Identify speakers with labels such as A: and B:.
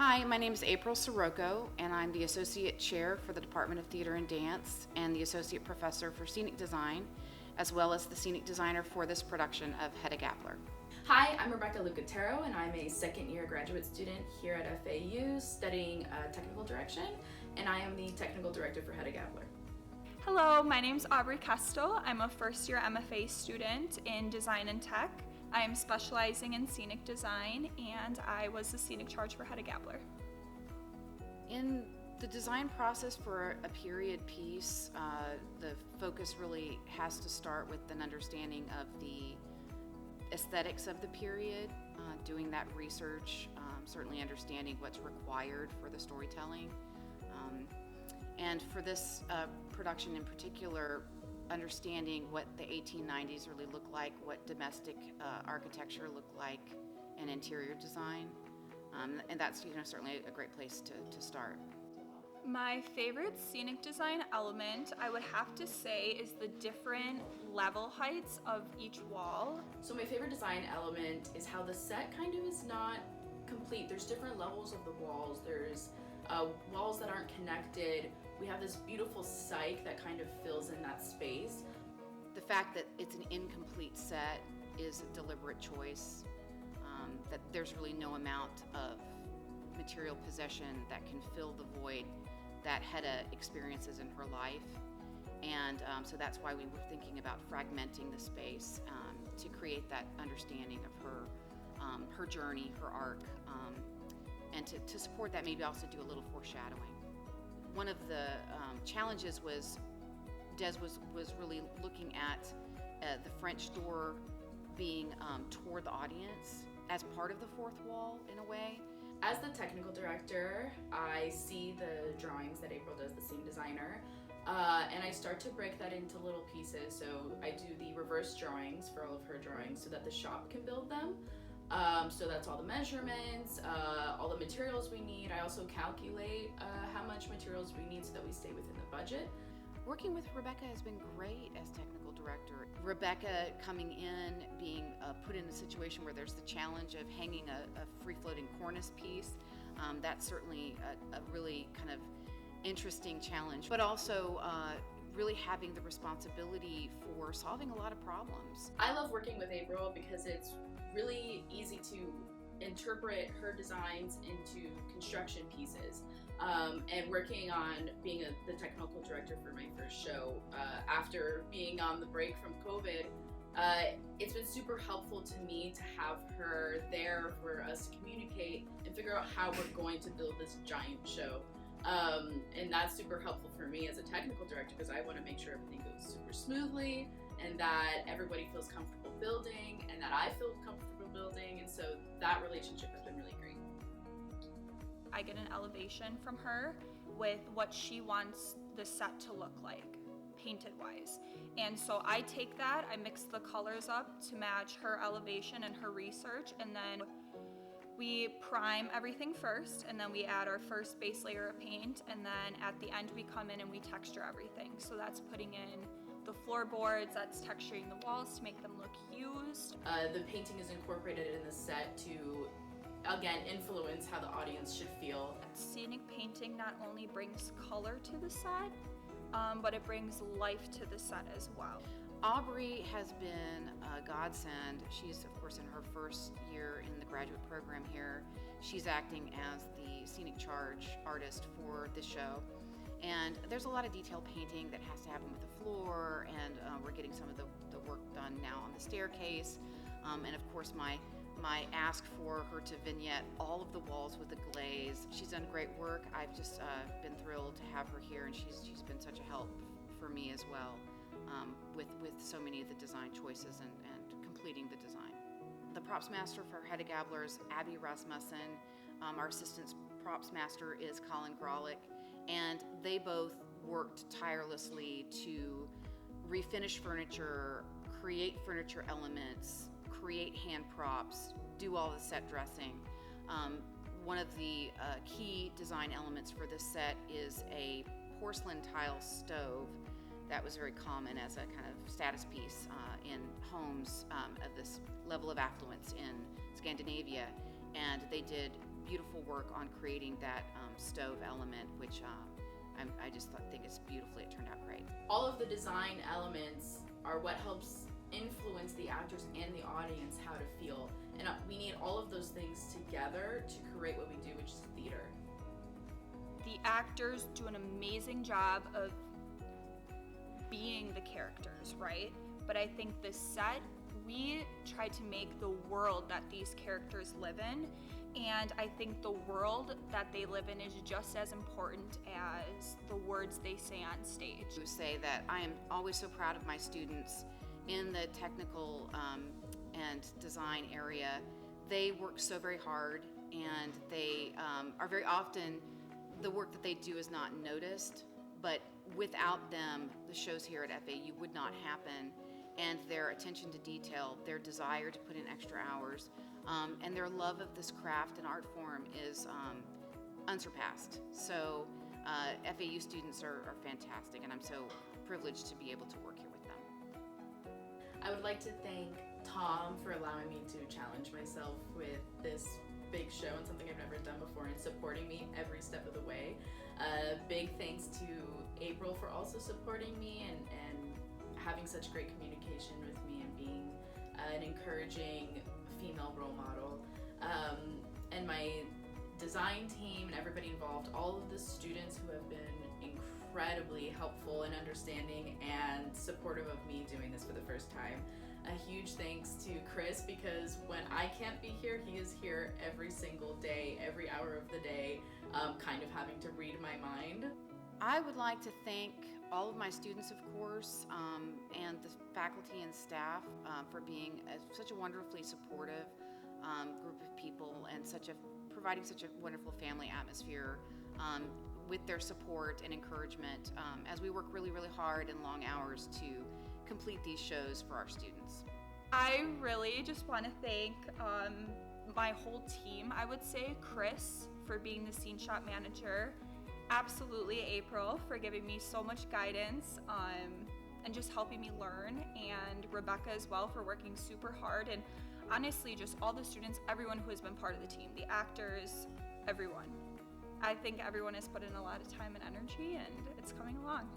A: Hi, my name is April Sirocco, and I'm the Associate Chair for the Department of Theater and Dance and the Associate Professor for Scenic Design, as well as the Scenic Designer for this production of Hedda Gabler.
B: Hi, I'm Rebecca Lucatero, and I'm a second-year graduate student here at FAU studying technical direction, and I am the Technical Director for Hedda Gabler.
C: Hello, my name's Aubrey Kestel. I'm a first-year MFA student in Design and Tech. I am specializing in scenic design, and I was the scenic charge for Hedda Gabler.
A: In the design process for a period piece, the focus really has to start with an understanding of the aesthetics of the period, doing that research, certainly understanding what's required for the storytelling. And for this production in particular, understanding what the 1890s really looked like, what domestic architecture looked like, and interior design. And that's certainly a great place to start.
C: My favorite scenic design element, I would have to say, is the different level heights of each wall.
B: So my favorite design element is how the set kind of is not complete. There's different levels of the walls. There's walls that aren't connected. We have this beautiful cyc that kind of fills in that space.
A: The fact that it's an incomplete set is a deliberate choice, that there's really no amount of material possession that can fill the void that Hedda experiences in her life. And so that's why we were thinking about fragmenting the space to create that understanding of her journey, her arc, and to support that, maybe also do a little foreshadowing. One of the challenges was Des was really looking at the French door being toward the audience as part of the fourth wall in a way.
B: As the technical director, I see the drawings that April does, the scene designer, and I start to break that into little pieces. So I do the reverse drawings for all of her drawings so that the shop can build them. So that's all the measurements, all the materials we need. I also calculate how much materials we need so that we stay within the budget.
A: Working with Rebecca has been great as technical director. Rebecca coming in, being put in a situation where there's the challenge of hanging a free-floating cornice piece. That's certainly a really kind of interesting challenge, but also really having the responsibility for solving a lot of problems.
B: I love working with April because it's really easy to interpret her designs into construction pieces. And working on being the technical director for my first show, after being on the break from COVID, it's been super helpful to me to have her there for us to communicate and figure out how we're going to build this giant show. And that's super helpful for me as a technical director because I want to make sure everything goes super smoothly and that everybody feels comfortable building and that I feel comfortable building, and so that relationship has been really great.
C: I get an elevation from her with what she wants the set to look like, painted wise. And so I take that, I mix the colors up to match her elevation and her research, and then we prime everything first, and then we add our first base layer of paint, and then at the end we come in and we texture everything. So that's putting in the floorboards, that's texturing the walls to make them look used.
B: The painting is incorporated in the set to, again, influence how the audience should feel.
C: Scenic painting not only brings color to the set, but it brings life to the set as well.
A: Aubrey has been a godsend. She's, of course, in her first year in the graduate program here. She's acting as the scenic charge artist for this show. And there's a lot of detailed painting that has to happen with the floor, and we're getting some of the work done now on the staircase. And of course, my ask for her to vignette all of the walls with the glaze. She's done great work. I've just been thrilled to have her here, and she's been such a help for me as well, with so many of the design choices and completing the design. The props master for Hedda Gabler is Abby Rasmussen. Our assistant props master is Colin Grolick, and they both worked tirelessly to refinish furniture, create furniture elements, create hand props, do all the set dressing. One of the key design elements for this set is a porcelain tile stove that was very common as a kind of status piece in homes of this level of affluence in Scandinavia. And they did beautiful work on creating that stove element, which I just think it's beautifully, it turned out great.
B: All of the design elements are what helps influence the actors and the audience how to feel. And we need all of those things together to create what we do, which is theater.
C: The actors do an amazing job of being the characters, right? But I think the set, we try to make the world that these characters live in, and I think the world that they live in is just as important as the words they say on stage.
A: To say that I am always so proud of my students in the technical and design area. They work so very hard, and they are very often, the work that they do is not noticed, but without them, the shows here at FAU would not happen. And their attention to detail, their desire to put in extra hours, and their love of this craft and art form is unsurpassed. So FAU students are fantastic, and I'm so privileged to be able to work here with them.
B: I would like to thank Tom for allowing me to challenge myself with this big show and something I've never done before, and supporting me every step of the way. Big thanks to April for also supporting me and having such great communication with me and being an encouraging female role model. And my design team and everybody involved, all of the students who have been incredibly helpful and understanding and supportive of me doing this for the first time. A huge thanks to Chris, because when I can't be here, he is here every single day, every hour of the day, kind of having to read my mind.
A: I would like to thank all of my students, of course, and the faculty and staff for being such a wonderfully supportive group of people, and providing such a wonderful family atmosphere with their support and encouragement as we work really, really hard and long hours to complete these shows for our students.
C: I really just want to thank my whole team. I would say Chris for being the scene shop manager, absolutely April for giving me so much guidance and just helping me learn, and Rebecca as well for working super hard, and honestly just all the students, everyone who has been part of the team, the actors, everyone. I think everyone has put in a lot of time and energy, and it's coming along.